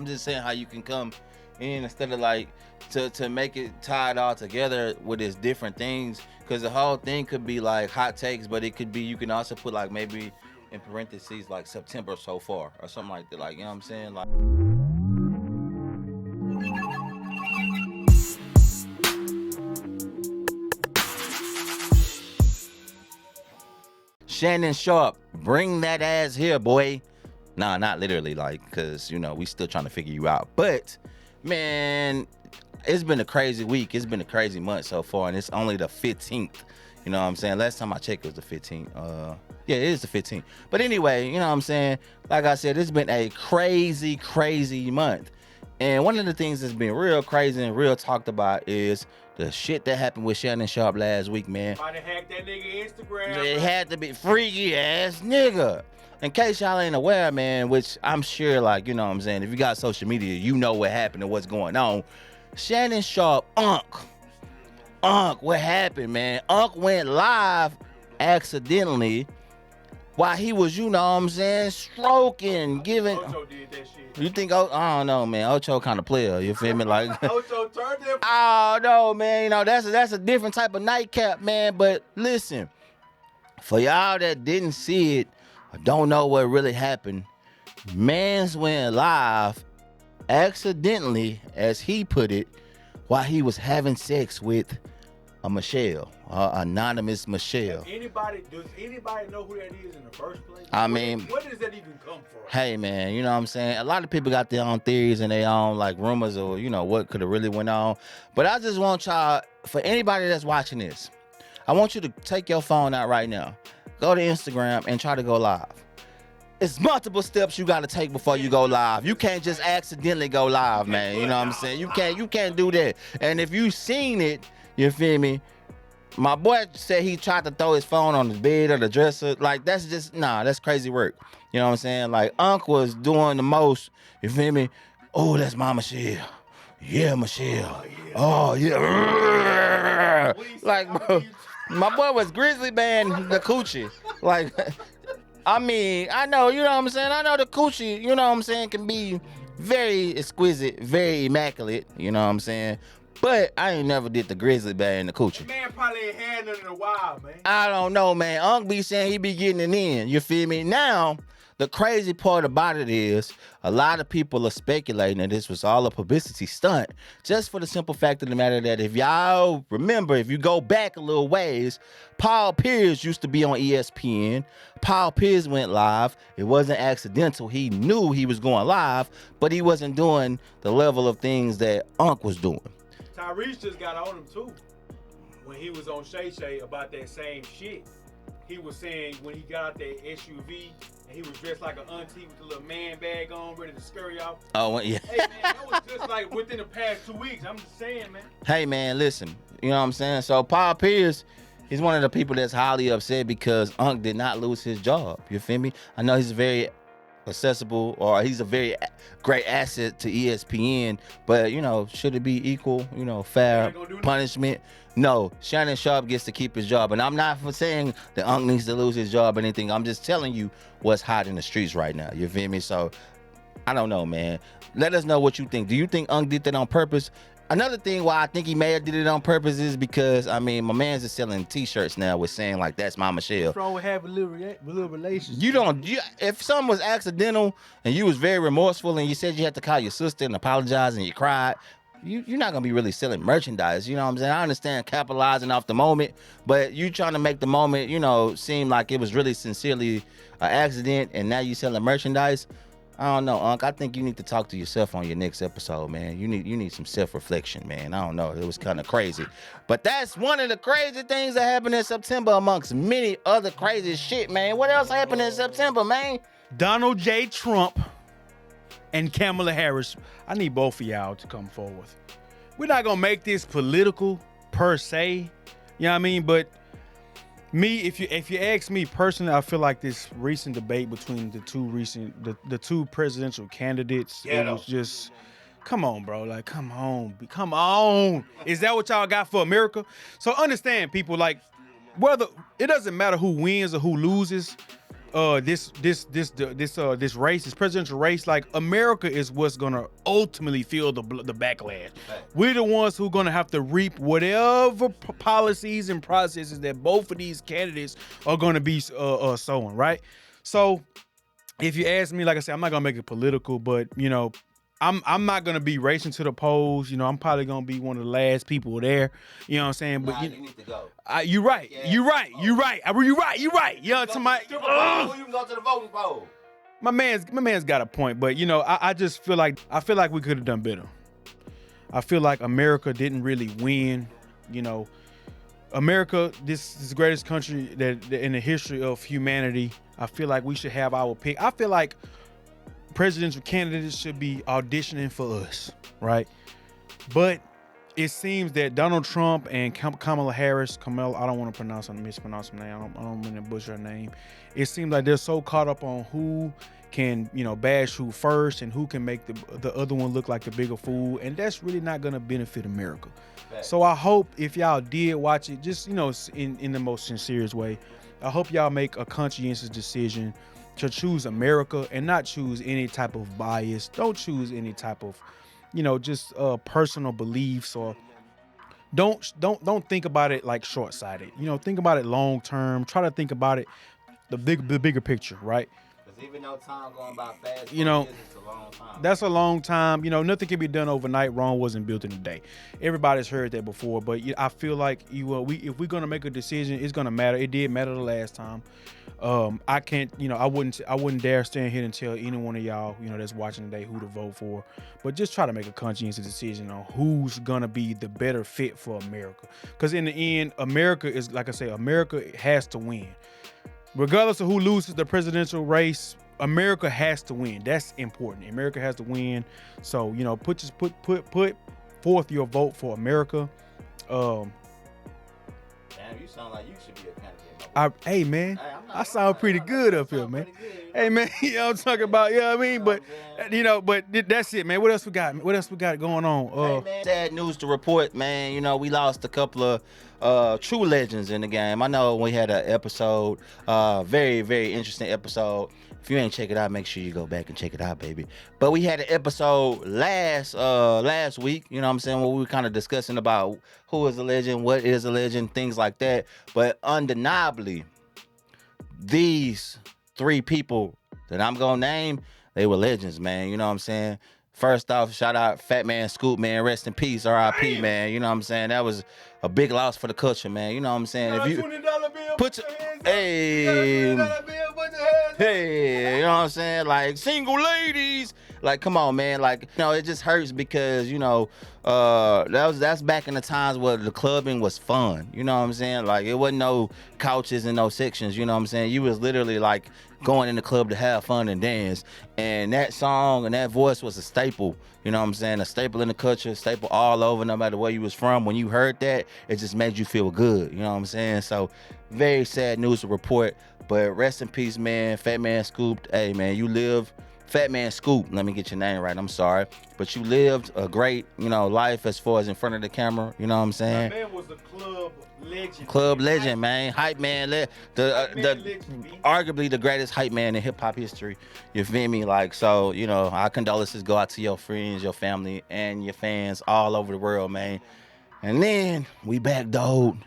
I'm just saying how you can come in instead of like to make it tie it all together with its different things. Because the whole thing could be like hot takes, but it could be, you can also put like maybe in parentheses like September so far or something like that. Like, you know what I'm saying? Like, Shannon Sharp, bring that ass here, boy. Nah, not literally, like, because, you know, we still trying to figure you out. But, man, it's been a crazy week. It's been a crazy month so far, and it's only the 15th. You know what I'm saying? Last time I checked, it was the 15th. Yeah, it is the 15th. But anyway, you know what I'm saying? Like I said, it's been a crazy, crazy month. And one of the things that's been real crazy and real talked about is the shit that happened with Shannon Sharp last week, man. Might have hacked that nigga Instagram. It had to be freaky ass nigga. In case y'all ain't aware, man, which I'm sure, like, you know what I'm saying, if you got social media, you know what happened and what's going on. Shannon Sharp, what happened, man? Went live accidentally while he was, you know what I'm saying, stroking, giving. Ocho did that shit. You think, I don't know, man. Ocho kind of player, you feel me? Like, Ocho turned him. oh, no, man. You know, that's a different type of nightcap, man. But listen, for y'all that didn't see it, or don't know what really happened, mans went live accidentally, as he put it, while he was having sex with a Michelle, anonymous Michelle. Does anybody know who that is in the first place? I mean, where does that even come from? Hey, man, you know what I'm saying? A lot of people got their own theories and their own, like, rumors or, you know, what could have really went on. But I just want y'all, for anybody that's watching this, I want you to take your phone out right now. Go to Instagram and try to go live. It's multiple steps you got to take before you go live. You can't just accidentally go live, man. You know what I'm saying? You can't do that. And if you seen it, you feel me? My boy said he tried to throw his phone on his bed or the dresser. Like, that's just, that's crazy work. You know what I'm saying? Like, Unc was doing the most, you feel me? Oh, that's my Michelle. Yeah, Michelle. Oh, yeah. Like, bro, my boy was grizzly band the coochie. Like, I mean, I know, you know what I'm saying? I know the coochie, you know what I'm saying, can be very exquisite, very immaculate, you know what I'm saying? But I ain't never did the grizzly band the coochie. Man probably ain't had none in a while, man. I don't know, man. Unc be saying he be getting it in, you feel me? Now, the crazy part about it is a lot of people are speculating that this was all a publicity stunt, just for the simple fact of the matter that if y'all remember, if you go back a little ways, Paul Pierce used to be on ESPN. Paul Pierce went live. It wasn't accidental. He knew he was going live, but he wasn't doing the level of things that Unc was doing. Tyrese just got on him too when he was on Shay Shay about that same shit. He was saying when he got out that SUV and he was dressed like an auntie with a little man bag on, ready to scurry off. Oh, yeah. Hey, man, that was just like within the past 2 weeks. I'm just saying, man. Hey, man, listen. You know what I'm saying? So, Paul Pierce, he's one of the people that's highly upset because Unc did not lose his job. You feel me? I know he's very accessible, or he's a very great asset to ESPN, but, you know, should it be equal, you know, fair punishment? No, Shannon Sharp gets to keep his job. And I'm not for saying that Unc needs to lose his job or anything. I'm just telling you what's hot in the streets right now. You feel me? So, I don't know, man. Let us know what you think. Do you think Unc did that on purpose? Another thing why I think he may have did it on purpose is because, I mean, my man's is selling t-shirts now with saying, like, that's my Michelle. What's wrong with having a little relationship? If something was accidental and you was very remorseful and you said you had to call your sister and apologize and you cried, you're not going to be really selling merchandise. You know what I'm saying? I understand capitalizing off the moment, but you trying to make the moment, you know, seem like it was really sincerely an accident and now you selling merchandise. I don't know, Unc. I think you need to talk to yourself on your next episode, man. You need some self-reflection, man. I don't know. It was kind of crazy. But that's one of the crazy things that happened in September amongst many other crazy shit, man. What else happened in September, man? Donald J. Trump and Kamala Harris. I need both of y'all to come forward. We're not going to make this political per se. You know what I mean? But me, if you ask me personally, I feel like this recent debate between the two presidential candidates, it was just, come on, bro. Like, come on. Is that what y'all got for America? So understand, people, like, whether it doesn't matter who wins or who loses, this race, this presidential race, like America is what's gonna ultimately feel the backlash. Right. We're the ones who gonna have to reap whatever policies and processes that both of these candidates are gonna be sowing, right? So if you ask me, like I said, I'm not gonna make it political, but I'm not gonna be racing to the polls. I'm probably gonna be one of the last people there. You know what I'm saying? But you need to go. you're right. Yeah. You're right. You're right. You're right. You know, somebody. You can go to the voting poll. My man's got a point, but I just feel like we could have done better. I feel like America didn't really win. America, this is the greatest country that in the history of humanity. I feel like we should have our pick. I feel like presidential candidates should be auditioning for us, right? But it seems that Donald Trump and Kamala Harris, I don't want to mispronounce her name. I don't want to butcher her name. It seems like they're so caught up on who can, bash who first and who can make the other one look like the bigger fool, and that's really not going to benefit America. Right. So I hope if y'all did watch it, just in the most sincerest way, I hope y'all make a conscientious decision to choose America and not choose any type of bias. Don't choose any type of, just personal beliefs, or don't think about it like short-sighted. Think about it long term. Try to think about it the bigger picture, right? Because even though time going by fast, it's a long time. That's a long time. Nothing can be done overnight. Rome wasn't built in a day. Everybody's heard that before, but I feel like if we're gonna make a decision, it's gonna matter. It did matter the last time. I can't, I wouldn't dare stand here and tell any one of y'all, that's watching today who to vote for, but just try to make a conscientious decision on who's gonna be the better fit for America. Because in the end, America is, like I say, America has to win. Regardless of who loses the presidential race, America has to win. That's important. America has to win. So, put forth your vote for America. Damn, you sound like you should be a candidate. Hey man, I sound pretty good up here, man. Hey man, you know what I'm talking about? You know what I mean? But but that's it, man. What else we got? What else we got going on? Hey, man, sad news to report, man. We lost a couple of true legends in the game. I know we had an episode, very, very interesting episode. If you ain't check it out, make sure you go back and check it out, baby. But we had an episode last week, where we were kind of discussing about who is a legend, what is a legend, things like that. But undeniably, these three people that I'm gonna name, they were legends, man. First off, shout out Fat Man Scoop, man. Rest in peace, R.I.P., man. That was a big loss for the culture, man. If you $20 bill, put your hey, like single ladies, like come on, man. Like it just hurts because that's back in the times where the clubbing was fun. Like it wasn't no couches and no sections. You was literally like going in the club to have fun and dance, and that song and that voice was a staple. A staple in the culture, staple all over, no matter where you was from. When you heard that, it just made you feel good. So very sad news to report, but rest in peace, man. Fat Man Scoop. Hey man, you live. Fat Man Scoop, let me get your name right, I'm sorry. But you lived a great, life as far as in front of the camera, My man was a club legend. Club legend, man. Hype man. Arguably the greatest hype man in hip-hop history. You feel me? Like, so, our condolences go out to your friends, your family, and your fans all over the world, man. And then we backdoored,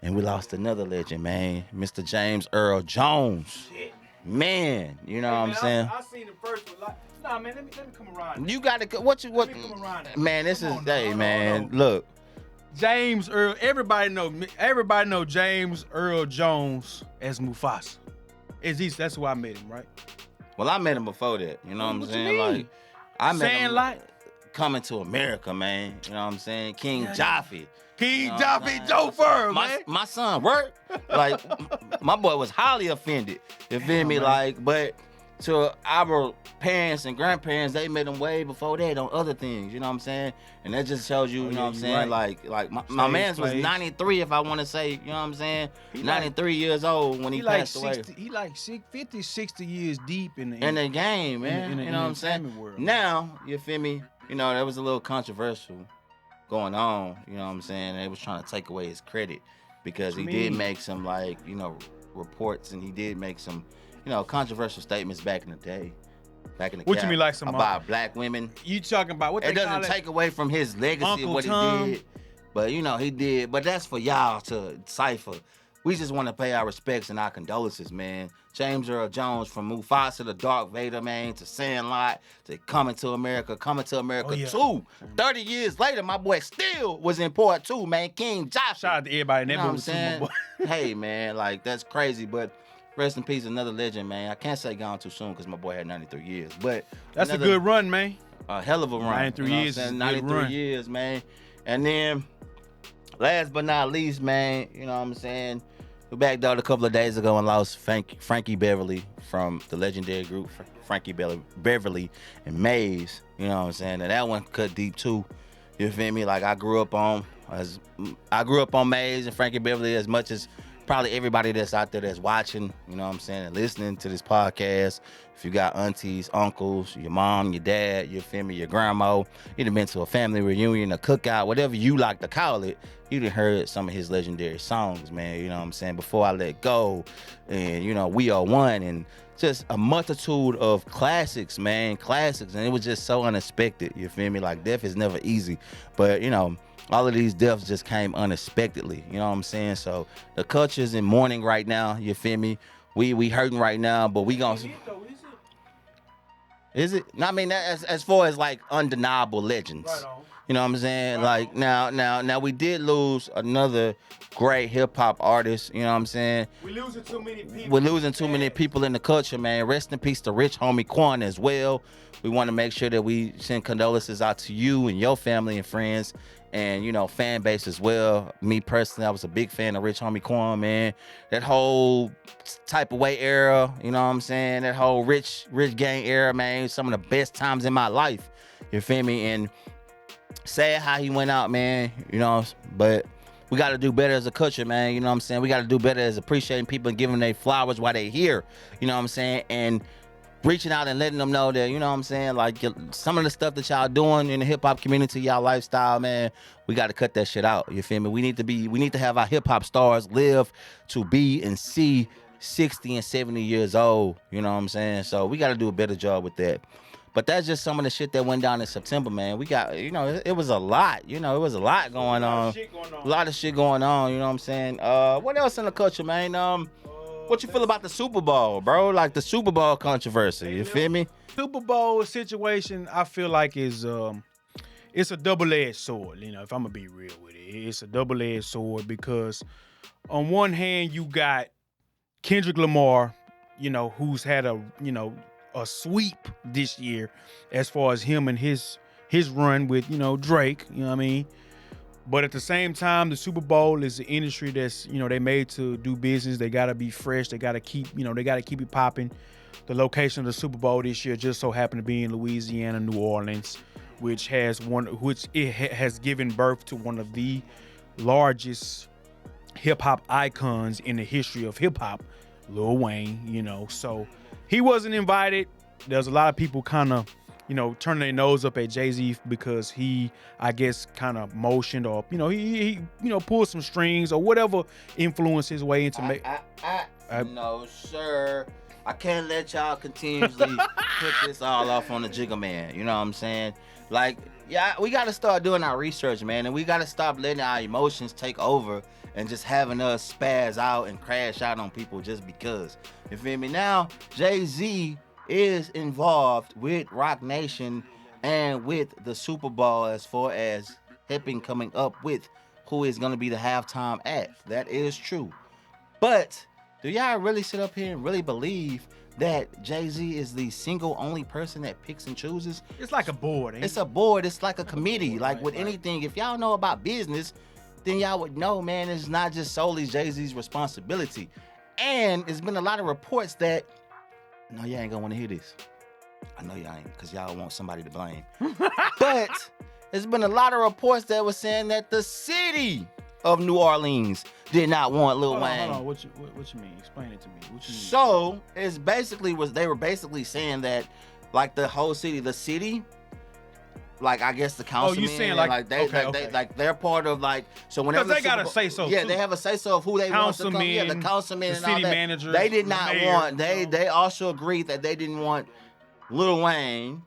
and we lost another legend, man. Mr. James Earl Jones. Shit. Man, what I'm saying? I seen the first one. Nah, man, let me come around. You gotta what? Let me come around. Man, this is man. Look, James Earl. Everybody know James Earl Jones as Mufasa. That's who I met him, right? Well, I met him before that. You know what I'm What saying? you mean? Like, I met him like coming to America, man. You know what I'm saying? King Jaffe. King Jaffe Joe Fur, man. My son worked. Like, my boy was highly offended. You feel me? Man. Like, but to our parents and grandparents, they made them way before that on other things. You know what I'm saying? And that just shows you, you know what I'm saying? Right. Like my man's was 93, if I want to say, you know what I'm saying? 93 years old when he passed away. He like 50, 60 years deep in the game, man. You know what I'm saying? World. Now, you feel me? That was a little controversial going on. You know what I'm saying? They was trying to take away his credit because he did make some, like, reports, and he did make some, controversial statements back in the day. What you mean, like some about black women? You talking about what they call it? It doesn't take away from his legacy Uncle of what Tom. he did, but he did. But that's for y'all to decipher. We just want to pay our respects and our condolences, man. James Earl Jones, from Mufasa to Darth Vader, man, to Sandlot, to Coming to America 2. 30 years later, my boy still was in part 2, man. King Joshua. Shout out to everybody in that movie, I'm saying? Hey, man, like, that's crazy, but rest in peace, another legend, man. I can't say gone too soon because my boy had 93 years, but that's a good run, man. A hell of a run. 93 years, 93 years, man. And then, last but not least, man, you know what I'm saying? We backed out a couple of days ago and lost Frankie Beverly from the legendary group Frankie Beverly and Maze. You know what I'm saying? And that one cut deep too. You feel me? Like I grew up on Maze and Frankie Beverly as much as probably everybody that's out there that's watching, you know what I'm saying, and listening to this podcast. If you got aunties, uncles, your mom, your dad, you feel me, your grandma, you done been to a family reunion, a cookout, whatever you like to call it, you done heard some of his legendary songs, man, you know what I'm saying, Before I Let Go, and, We Are One, and just a multitude of classics, man, classics, and it was just so unexpected, you feel me, like death is never easy, but, all of these deaths just came unexpectedly, you know what I'm saying? So the culture's in mourning right now, you feel me? We hurting right now, but we gonna... Is it? No, I mean, as far as like undeniable legends. Right on. You know what I'm saying? Right Like now we did lose another great hip hop artist, you know what I'm saying? We're losing too many people. We're losing too many people in the culture, man. Rest in peace to Rich Homie Quan as well. We want to make sure that we send condolences out to you and your family and friends and, fan base as well. Me personally, I was a big fan of Rich Homie Quan, man. That whole type of way era, you know what I'm saying? That whole rich gang era, man. Some of the best times in my life. You feel me? And sad how he went out, man, but we got to do better as a culture, man. You know what I'm saying? We got to do better as appreciating people and giving them flowers while they here. You know what I'm saying? And reaching out and letting them know that, you know what I'm saying, like some of the stuff that y'all doing in the hip hop community, y'all lifestyle, man, we got to cut that shit out. You feel me? We need to have our hip hop stars live to be and see 60 and 70 years old. You know what I'm saying? So we got to do a better job with that. But that's just some of the shit that went down in September, man. We got, it was a lot. It was a lot going on. A lot of shit going on, you know what I'm saying? What else in the culture, man? What you feel about the Super Bowl, bro? Like the Super Bowl controversy, you feel me? Super Bowl situation, I feel like is it's a double-edged sword, if I'm gonna be real with it. It's a double-edged sword because on one hand you got Kendrick Lamar, who's had a sweep this year as far as him and his run with, Drake, you know what I mean? But at the same time, the Super Bowl is an industry that's, they made to do business. They gotta be fresh. They gotta keep, they gotta keep it popping. The location of the Super Bowl this year just so happened to be in Louisiana, New Orleans, which has given birth to one of the largest hip hop icons in the history of hip hop, Lil Wayne. So he wasn't invited. There's a lot of people kind of, turning their nose up at Jay-Z because he, I guess, kind of motioned or, he pulled some strings or whatever influenced his way into make. No, sir. I can't let y'all continuously put this all off on the Jigga Man. You know what I'm saying? Like, yeah, we got to start doing our research, man, and we got to stop letting our emotions take over and just having us spaz out and crash out on people just because. You feel me? Now, Jay-Z is involved with Rock Nation and with the Super Bowl as far as coming up with who is going to be the halftime act. That is true. But do y'all really sit up here and really believe that Jay-Z is the single only person that picks and chooses? It's like a board. It's a board. It's like a committee. Like with anything, if y'all know about business, then y'all would know, man, it's not just solely Jay-Z's responsibility. And there's been a lot of reports that, no, y'all ain't gonna want to hear this. I know y'all ain't, because y'all want somebody to blame. But there's been a lot of reports that were saying that the city of New Orleans did not want Lil Wayne. Hold on. What you mean? Explain it to me. What you mean? So they were basically saying that, like the whole city, the city like I guess the councilmen. saying like they're part of like so whenever because they got to say so. Yeah, too. they have a say so of who they want to come. Yeah, the councilmen and all that. Manager, they did not mayor, want. They also agreed that they didn't want Lil Wayne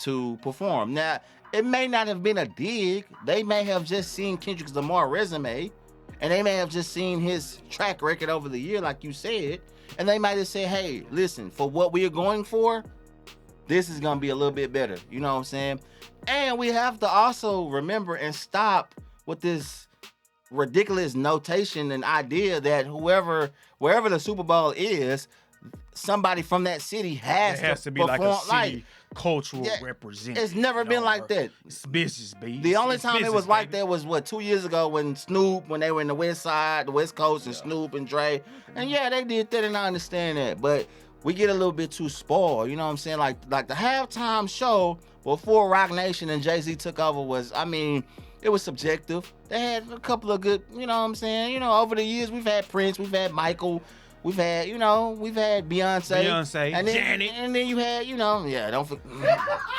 to perform. Now it may not have been a dig. They may have just seen Kendrick Lamar resume, and they may have just seen his track record over the year, like you said, and they might have said, "Hey, listen, for what we are going for, this is gonna be a little bit better." You know what I'm saying? And we have to also remember and stop with this ridiculous notation and idea that wherever the Super Bowl is, somebody from that city has to be perform, like a city cultural representative. It's never been like that. It's business, baby. The only time it was like baby. that was 2 years ago when they were in the West Side, the West Coast, and Snoop and Dre, and they did that, and I understand that, but we get a little bit too spoiled. You know what I'm saying? Like the halftime show before Rock Nation and Jay-Z took over was, I mean, it was subjective. They had a couple of good, you know what I'm saying? You know, over the years we've had Prince, we've had Michael, we've had Beyonce, and then, Janet, and then you had, don't forget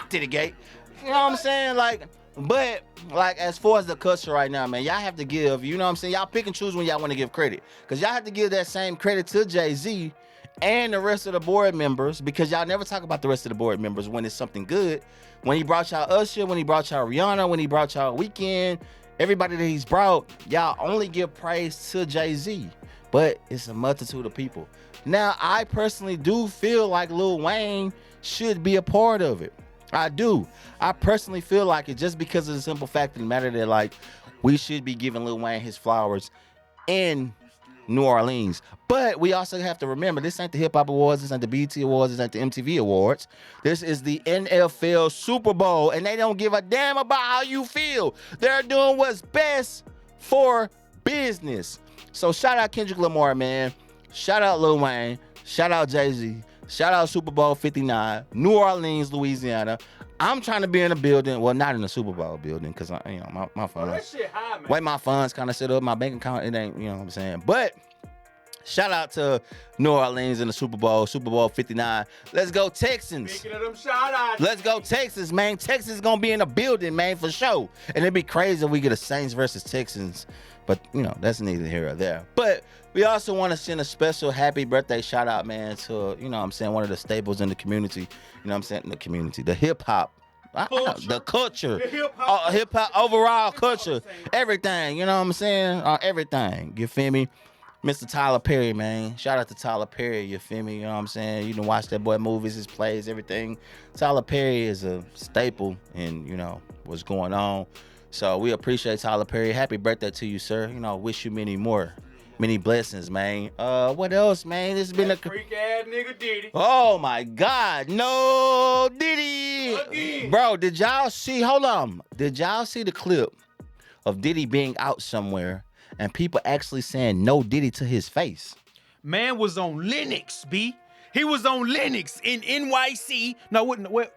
Titty Gate. You know what I'm saying? Like, but like as far as the culture right now, man, y'all have to give, you know what I'm saying? Y'all pick and choose when y'all want to give credit, because y'all have to give that same credit to Jay-Z and the rest of the board members, because y'all never talk about the rest of the board members when it's something good. When he brought y'all Usher, when he brought y'all Rihanna, when he brought y'all Weeknd, everybody that he's brought, y'all only give praise to Jay-Z. But it's a multitude of people. Now, I personally do feel like Lil Wayne should be a part of it. I do. I personally feel like it, just because of the simple fact of the matter that, like, we should be giving Lil Wayne his flowers in New Orleans. But we also have to remember, this ain't the Hip Hop Awards, this ain't the BET Awards, this ain't the MTV Awards. This is the NFL Super Bowl, and they don't give a damn about how you feel. They're doing what's best for business. So shout out Kendrick Lamar, man. Shout out Lil Wayne. Shout out Jay-Z. Shout out Super Bowl 59, New Orleans, Louisiana. I'm trying to be in a building, well, not in the Super Bowl building, because my funds. that shit high, man. Way my funds kind of set up, my bank account, it ain't, you know what I'm saying. But shout out to New Orleans in the Super Bowl 59. Let's go Texans. Speaking of them shout outs. Let's go Texas, man. Texas is gonna be in the building, man, for sure. And it'd be crazy if we get a Saints versus Texans. But, that's neither here or there. But we also want to send a special happy birthday shout out, man, to, one of the staples in the community. The hip hop. The culture. The hip hop, overall culture. Everything, you know what I'm saying? Everything. You feel me? Mr. Tyler Perry, man. Shout out to Tyler Perry, you feel me? You know what I'm saying? You can watch that boy movies, his plays, everything. Tyler Perry is a staple in, what's going on. So we appreciate Tyler Perry. Happy birthday to you, sir. Wish you many blessings, man. What else, man? This has been freak ass nigga Diddy. Oh my God, no Diddy. Again. Bro, did y'all see the clip of Diddy being out somewhere and people actually saying no Diddy to his face? Man was on Linux, B. He was on Linux in NYC. No,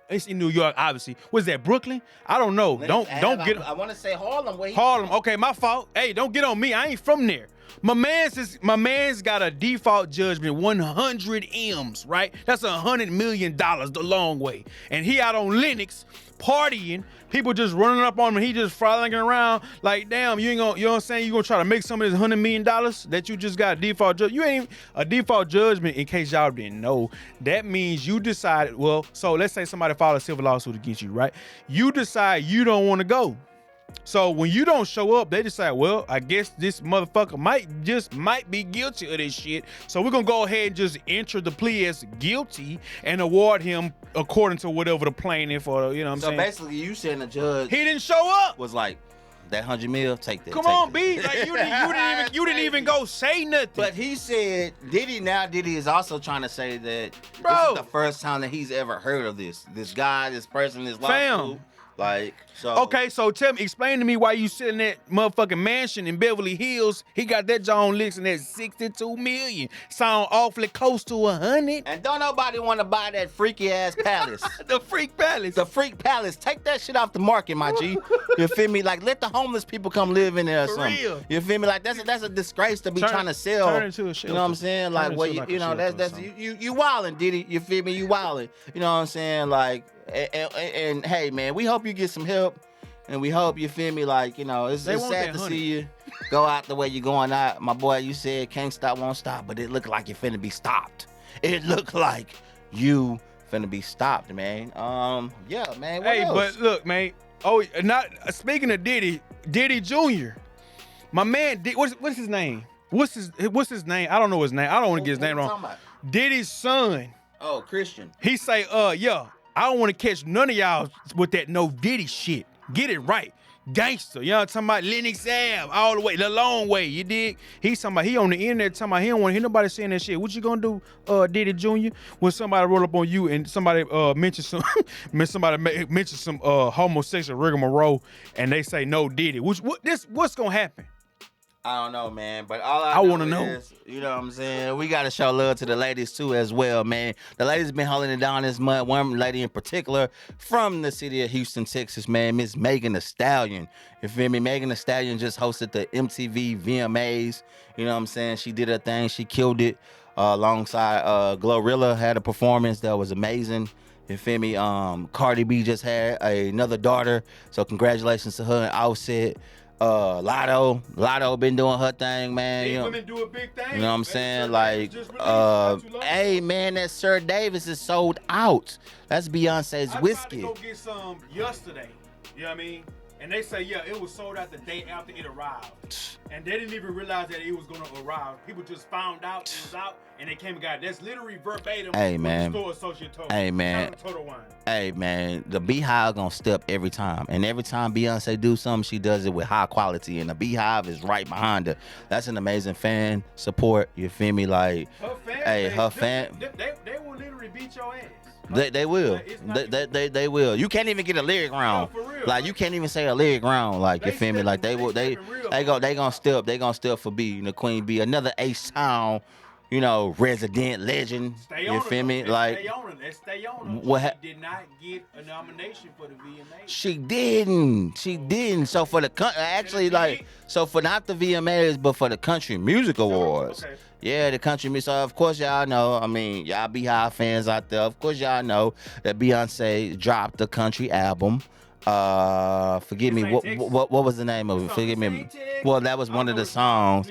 it's in New York, obviously. Was that Brooklyn? I don't know. Don't get. I want to say Harlem. Harlem. Okay, my fault. Hey, don't get on me. I ain't from there. My man's got a default judgment, 100 M's, right? That's $100 million the long way. And he out on Linux partying. People just running up on him. He just frolicking around like, damn, you know what I'm saying? You gonna try to make some of this $100 million that you just got a default judgment. You ain't a default judgment, in case y'all didn't know. That means you decided, so let's say somebody filed a civil lawsuit against you, right? You decide you don't want to go. So when you don't show up, they decide, well, I guess this motherfucker might be guilty of this shit. So we're gonna go ahead and just enter the plea as guilty and award him according to whatever the plaintiff or I'm saying. So basically, you saying the judge he didn't show up. Was like, that $100 million, take that. Come on, B. Like you didn't even go say nothing. But he said Diddy is also trying to say that Bro. This is the first time that he's ever heard of this guy, this person, this lawsuit. Like, so. Okay, so explain to me why you sitting in that motherfucking mansion in Beverly Hills. He got that John Licks and that $62 million. Sound awfully close to 100. And don't nobody want to buy that freaky ass palace. The freak palace. The freak palace. Take that shit off the market, my G. You feel me? Like, let the homeless people come live in there or something. Real. You feel me? Like, that's a disgrace to be trying to sell. Turn into a shelter. You know what I'm saying? Like, you wildin', Diddy. You feel me? You wildin'. You know what I'm saying? Like, And hey, man, we hope you get some help, and we hope you feel me. Like, you know, it's sad to see you go out the way you're going out, my boy. You said can't stop, won't stop, but it looked like you're finna be stopped. It looked like you finna be stopped, man. Yeah, man. What else? But look, man. Oh, not speaking of Diddy Jr. My man, what's his name? What's his name? I don't know his name. I don't want to get his name wrong. Diddy's son. Oh, Christian. He say, yeah, I don't want to catch none of y'all with that no Diddy shit. Get it right. Gangster. You know what I'm talking about? Lennox Ave, all the way, the long way. You dig? He's talking about, he on the internet talking about he don't want to hear nobody saying that shit. What you gonna do, Diddy Jr., when somebody roll up on you and somebody mention some homosexual rigmarole and they say no Diddy? What's gonna happen? I don't know, man, but all I want to know. Is, you know what I'm saying? We got to show love to the ladies, too, as well, man. The ladies been holding it down this month. One lady in particular from the city of Houston, Texas, man, Miss Megan Thee Stallion. You feel me? Megan Thee Stallion just hosted the MTV VMAs. You know what I'm saying? She did her thing. She killed it alongside Glorilla, had a performance that was amazing. You feel me? Cardi B just had another daughter, so congratulations to her and Offset. Lotto been doing her thing, man. These women do a big thing. You know what I'm saying? Like, hey, man, that Sir Davis is sold out. That's Beyonce's whiskey. I tried to go get some yesterday. You know what I mean? And they say, yeah, it was sold out the day after it arrived. And they didn't even realize that it was going to arrive. People just found out it was out, and they came and got it. That's literally verbatim. Hey, man. The store associate told hey, man. Total Wine. Hey, man. The Beehive going to step every time. And every time Beyonce do something, she does it with high quality. And the Beehive is right behind her. That's an amazing fan support. You feel me? Like, her fan. They will literally beat your ass. They will. They will. You can't even get a lyric wrong. No, for real, like, you can't even say a lyric wrong. Like, you feel me? Like, they gonna step for B, you know, Queen B, another H-Town, you know, resident legend. You feel me? Like, let's stay on her. She did not get a nomination for the VMAs. She didn't. So for the actually, like, so for not the VMAs, but for the Country Music Awards. Okay. Yeah, the country music. So of course y'all know. I mean, y'all Beehive fans out there. Of course y'all know that Beyonce dropped the country album. Forgive me. What was the name of it? Forgive me. Well, that was one of the songs.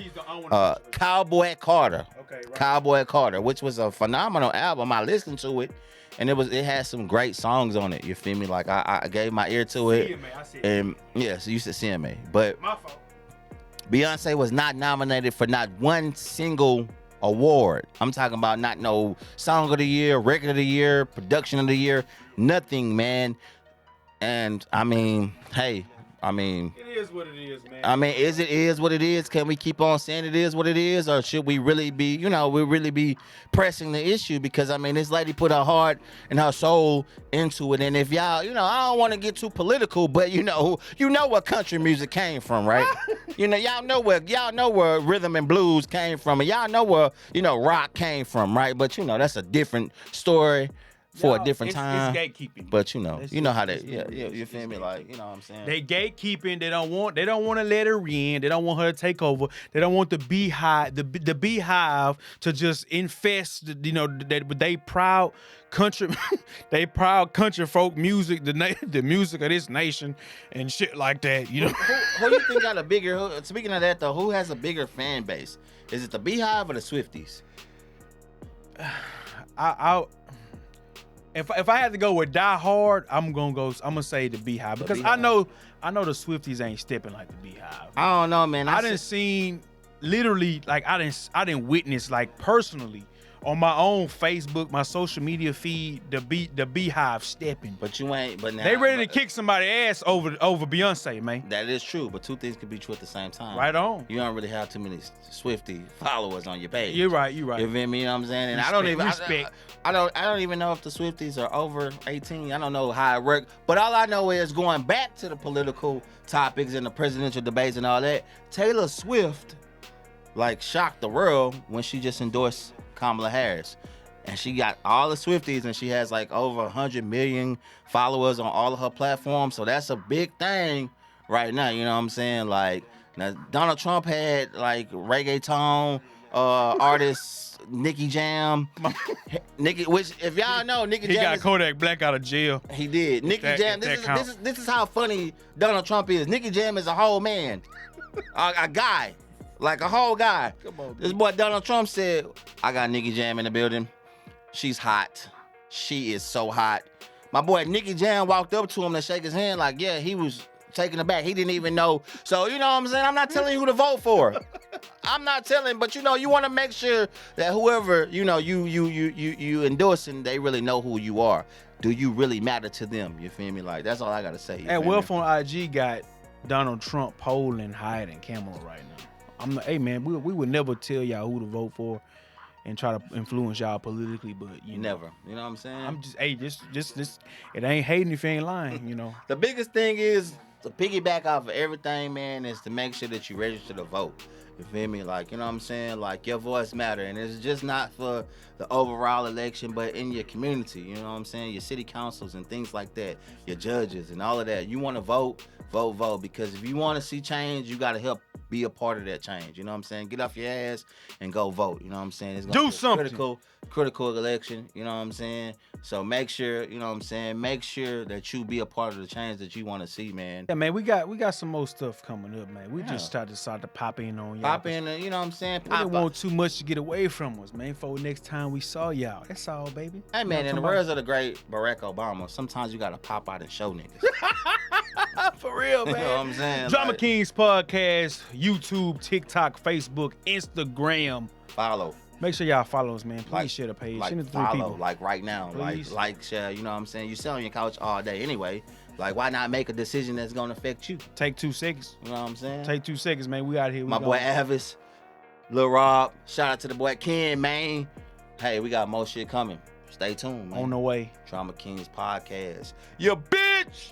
Cowboy Carter. Okay, right. Cowboy Carter, which was a phenomenal album. I listened to it, and it had some great songs on it. You feel me? Like I gave my ear to it. CMA, I see it. And yes, you said CMA, but my fault. Beyonce was not nominated for not one single award. I'm talking about not no Song of the Year, Record of the Year, Production of the Year, nothing, man. And I mean, hey, it is what it is, man. I mean, is what it is? Can we keep on saying it is what it is, or should we really be, pressing the issue? Because I mean, this lady put her heart and her soul into it. And if y'all, I don't want to get too political, but you know where country music came from, right? y'all know where rhythm and blues came from, and y'all know where rock came from, right? But that's a different story. For a different time, it's gatekeeping. But you know how they, you feel me? Like, you know what I'm saying? They gatekeeping. They don't want to let her in. They don't want her to take over. They don't want the Beehive, the Beehive to just infest. They proud country, they proud country folk music, the music of this nation and shit like that. Who you think got a bigger? Speaking of that though, who has a bigger fan base? Is it the Beehive or the Swifties? If I had to go with Die Hard, I'm gonna say the Beehive because I know the Swifties ain't stepping like the Beehive. I don't know, man. I didn't seen literally like I didn't witness like personally on my own Facebook, my social media feed, the Beehive stepping. But you ain't. But now they ready to kick somebody's ass over Beyonce, man. That is true, but two things could be true at the same time. Right on. You don't really have too many Swiftie followers on your page. You're right. You feel me? You know what I'm saying? And I don't even know if the Swifties are over 18. I don't know how it works. But all I know is going back to the political topics and the presidential debates and all that. Taylor Swift shocked the world when she just endorsed Kamala Harris, and she got all the Swifties, and she has over 100 million followers on all of her platforms. So that's a big thing right now. You know what I'm saying? Now Donald Trump had reggaeton artist Nicky Jam. Which if y'all know, Nicky Jam. He got Kodak Black out of jail. He did. Nicky Jam. This is how funny Donald Trump is. Nicky Jam is a whole man, a guy, like a whole guy. Come on, this boy Donald Trump said, "I got Nicky Jam in the building. She's hot. She is so hot." My boy Nicky Jam walked up to him to shake his hand, like, yeah, he was taken aback. He didn't even know. So, you know what I'm saying? I'm not telling you who to vote for. I'm not telling, but you know, you want to make sure that whoever, you know, you endorsing, they really know who you are. Do you really matter to them? You feel me? Like, that's all I got to say. And Wealth on IG got Donald Trump polling higher than Kamala right now. Hey man, we would never tell y'all who to vote for and try to influence y'all politically, but you never. You know what I'm saying? I'm just it ain't hating if you ain't lying, you know. The biggest thing is to piggyback off of everything, man, is to make sure that you register to vote. You feel me? Like, you know what I'm saying? Like, your voice matter. And it's just not for the overall election, but in your community. You know what I'm saying? Your city councils and things like that. Your judges and all of that. You want to vote. Because if you want to see change, you got to help be a part of that change. You know what I'm saying? Get off your ass and go vote. You know what I'm saying? It's Do something. Critical election. You know what I'm saying? So make sure, you know what I'm saying? Make sure that you be a part of the change that you want to see, man. Yeah, man, we got some more stuff coming up, man. We just decided to pop in on y'all. Pop in, you know what I'm saying? We didn't want too much to get away from us, man. For next time we saw y'all. That's all, baby. Hey, man, in the words of the great Barack Obama, sometimes you got to pop out and show niggas. For real, man. You know what I'm saying? Drama like, Kings Podcast, YouTube, TikTok, Facebook, Instagram. Follow. Make sure y'all follow us, man. Please share the page. Like, Send it to 3 follow, people. like right now. Please. Like, share, you know what I'm saying? You sit on your couch all day anyway. Like, why not make a decision that's going to affect you? Take 2 seconds. You know what I'm saying? Take 2 seconds, man. We out here. My boy Avis, Lil Rob. Shout out to the boy Ken, man. Hey, we got more shit coming. Stay tuned, man. On the way. Drama Kings Podcast. You bitch!